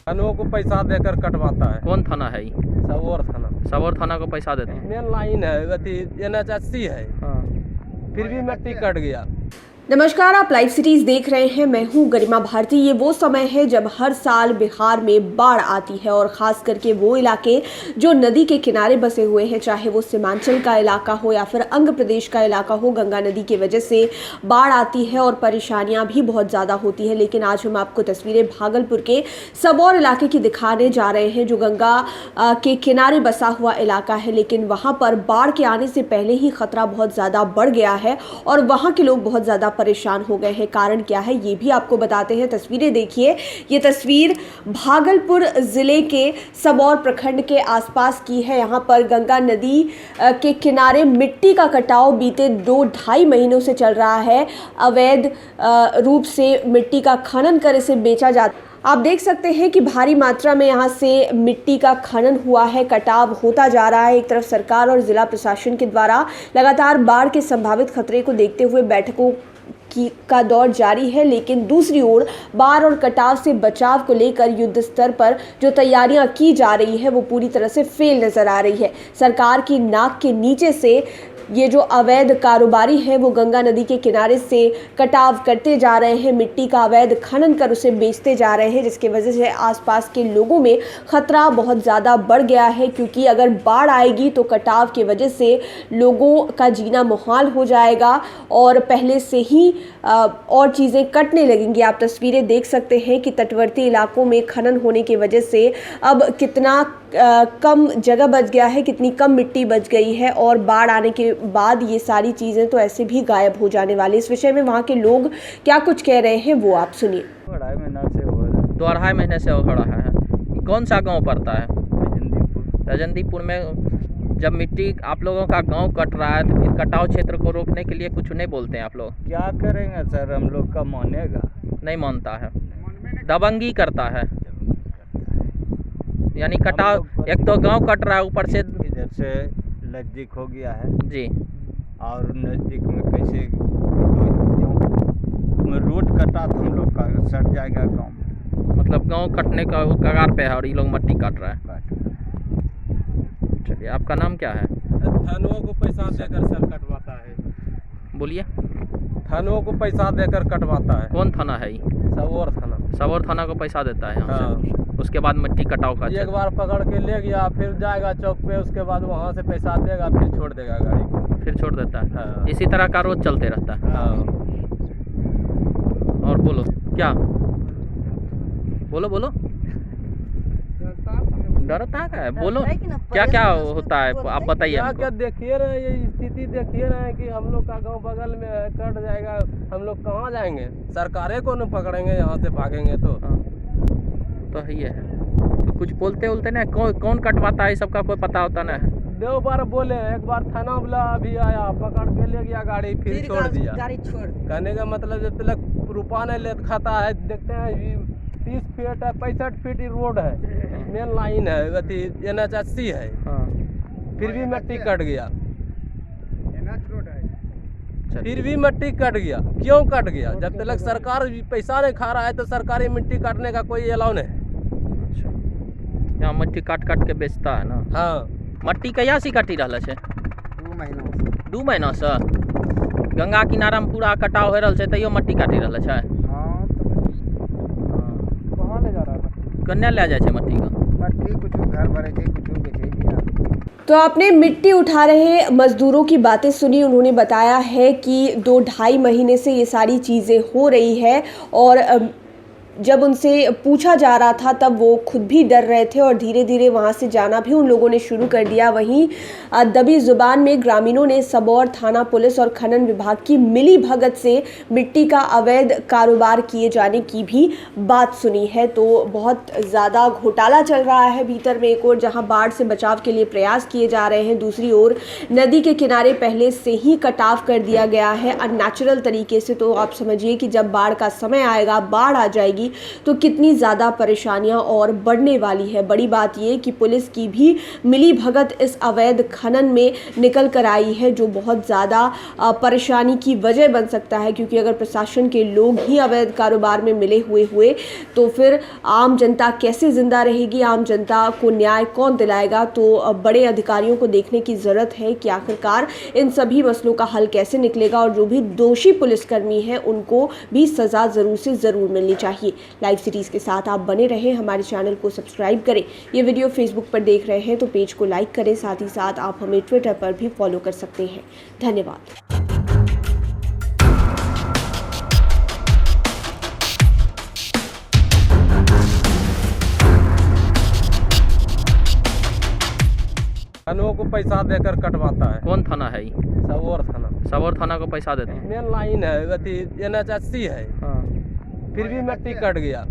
थानों को पैसा देकर कटवाता है। कौन थाना है ये? सबौर थाना। सबौर थाना को पैसा देते हैं। मेन लाइन है, अथी NH80 है, हाँ। फिर भी मिट्टी कट गया। नमस्कार, आप लाइव सीरीज देख रहे हैं। मैं हूं गरिमा भारती। ये वो समय है जब हर साल बिहार में बाढ़ आती है और ख़ास करके वो इलाके जो नदी के किनारे बसे हुए हैं, चाहे वो सीमांचल का इलाका हो या फिर अंग प्रदेश का इलाका हो। गंगा नदी की वजह से बाढ़ आती है और परेशानियां भी बहुत ज़्यादा होती है। लेकिन आज हम आपको तस्वीरें भागलपुर के सबौर इलाके की दिखाने जा रहे हैं, जो गंगा के किनारे बसा हुआ इलाका है। लेकिन वहाँ पर बाढ़ के आने से पहले ही खतरा बहुत ज़्यादा बढ़ गया है और वहाँ के लोग बहुत ज़्यादा परेशान हो गए हैं। कारण क्या है ये भी आपको बताते हैं। तस्वीरें देखिए, ये तस्वीर भागलपुर जिले के सबौर प्रखंड के आसपास की है। यहाँ पर गंगा नदी के किनारे मिट्टी का कटाव बीते 2-2.5 महीनों से चल रहा है। अवैध रूप से मिट्टी का खनन कर इसे बेचा जाता है। आप देख सकते हैं कि भारी मात्रा में यहाँ से मिट्टी का खनन हुआ है, कटाव होता जा रहा है। एक तरफ सरकार और जिला प्रशासन के द्वारा लगातार बाढ़ के संभावित खतरे को देखते हुए बैठकों का दौर जारी है, लेकिन दूसरी ओर बाढ़ और कटाव से बचाव को लेकर युद्ध स्तर पर जो तैयारियां की जा रही है वो पूरी तरह से फेल नजर आ रही है। सरकार की नाक के नीचे से ये जो अवैध कारोबारी हैं वो गंगा नदी के किनारे से कटाव करते जा रहे हैं, मिट्टी का अवैध खनन कर उसे बेचते जा रहे हैं, जिसकी वजह से आसपास के लोगों में खतरा बहुत ज़्यादा बढ़ गया है। क्योंकि अगर बाढ़ आएगी तो कटाव की वजह से लोगों का जीना मुहाल हो जाएगा और पहले से ही और चीज़ें कटने लगेंगी। आप तस्वीरें देख सकते हैं कि तटवर्ती इलाकों में खनन होने की वजह से अब कितना कम जगह बच गया है, कितनी कम मिट्टी बच गई है और बाढ़ आने के बाद ये सारी चीज़ें तो ऐसे भी गायब हो जाने वाली। इस विषय में वहाँ के लोग क्या कुछ कह रहे हैं वो आप सुनिए। 2-2.5 महीने से हो रहा है। कौन सा गांव पड़ता है? रजनदीपुर में जब मिट्टी आप लोगों का गांव कट रहा है तो फिर कटाव क्षेत्र को रोकने के लिए कुछ नहीं बोलते हैं आप लोग? क्या करेंगे सर, हम लोग का मानेगा नहीं। मानता है, दबंगी करता है। यानी कटाव, एक तो गांव कट रहा है, ऊपर से इधर से नज़दीक हो गया है जी, और नज़दीक में कैसे तो रोड कटा तो हम लोग का सट जाएगा गाँव। मतलब गांव कटने का वो कगार पे है और ये लोग मिट्टी काट रहा है। चलिए, आपका नाम क्या है? थानों को पैसा देकर सर कटवाता है। बोलिए। थानों को पैसा देकर कटवाता है। कौन थाना है ये? सबौर थाना। सबौर थाना को पैसा देता है यहाँ हाँ। से। उसके बाद मिट्टी कटाव का एक बार पकड़ के ले गया, फिर जाएगा चौक पे, उसके बाद वहाँ से पैसा देगा, फिर छोड़ देगा गाड़ी को, फिर छोड़ देता है। हाँ। इसी तरह का रोज चलते रहता है। हाँ। और बोलो क्या? बोलो डरता है, बोलो क्या क्या होता है आप बताइए क्या हमको। क्या देखिए रहे, ये स्थिति देखिए रहे कि हम लोग का गांव बगल में है, कट जाएगा, हम लोग कहाँ जाएंगे? सरकारें को न पकड़ेंगे, यहाँ से भागेंगे तो। हाँ, तो है ये है। तो कुछ बोलते ना, कौन कटवाता है, सबका कोई पता होता ना है। 2 बार बोले, एक बार थाना वाला अभी आया, पकड़ के ले गया गाड़ी, फिर छोड़ दिया। कहने का मतलब जब तक रुपया नहीं ले खाता है, देखते हैं 30 फीट है, 65 फीट रोड है, मेन लाइन है, अथी NH80 है, हाँ। फिर भी मिट्टी कट गया। फिर भी मिट्टी कट गया। क्यों कट गया? जब तक सरकार पैसा नहीं खा रहा है तो सरकारी मिट्टी काटने का कोई अलाउ नहीं है। अच्छा, यहाँ मिट्टी काट के बेचता है ना। हाँ। मिट्टी कहिया से काटी रहा है? 2 महीना से गंगा किनारा में पूरा कटाव हो रहा है, तैयो मिट्टी काटी रहा है। कहाँ ले जा रहा है? कन्या ले जाए मिट्टी का? मट्टी कुछ घर भरे थे, कुछ बेचे। तो आपने मिट्टी उठा रहे मजदूरों की बातें सुनी। उन्होंने बताया है कि 2-2.5 महीने से ये सारी चीज़ें हो रही है और जब उनसे पूछा जा रहा था तब वो खुद भी डर रहे थे और धीरे धीरे वहाँ से जाना भी उन लोगों ने शुरू कर दिया। वहीं दबी जुबान में ग्रामीणों ने सबौर थाना पुलिस और खनन विभाग की मिली भगत से मिट्टी का अवैध कारोबार किए जाने की भी बात सुनी है। तो बहुत ज़्यादा घोटाला चल रहा है भीतर में। एक और जहाँ बाढ़ से बचाव के लिए प्रयास किए जा रहे हैं, दूसरी ओर नदी के किनारे पहले से ही कटाव कर दिया गया है अननेचुरल तरीके से। तो आप समझिए कि जब बाढ़ का समय आएगा, बाढ़ आ जाएगी जाएगी तो कितनी ज़्यादा परेशानियां और बढ़ने वाली है। बड़ी बात ये कि पुलिस की भी मिली भगत इस अवैध खनन में निकल कर आई है, जो बहुत ज़्यादा परेशानी की वजह बन सकता है, क्योंकि अगर प्रशासन के लोग ही अवैध कारोबार में मिले हुए तो फिर आम जनता कैसे जिंदा रहेगी, आम जनता को न्याय कौन दिलाएगा। तो बड़े अधिकारियों को देखने की ज़रूरत है कि आखिरकार इन सभी मसलों का हल कैसे निकलेगा और जो भी दोषी पुलिसकर्मी हैं उनको भी सज़ा ज़रूर से ज़रूर मिलनी चाहिए। लाइव सिटीज़ के साथ आप बने रहें, हमारे चैनल को सब्सक्राइब करें। ये वीडियो फेसबुक पर देख रहे हैं तो पेज को लाइक करें, साथ ही साथ आप हमें ट्विटर पर भी फॉलो कर सकते हैं। धन्यवाद। खनों को पैसा देकर कटवाता है। कौन थाना है ये? सबौर थाना। सबौर थाना को पैसा देते हैं। मेन लाइन है, अथी NH80 है, हाँ। फिर भी मिट्टी कट गया।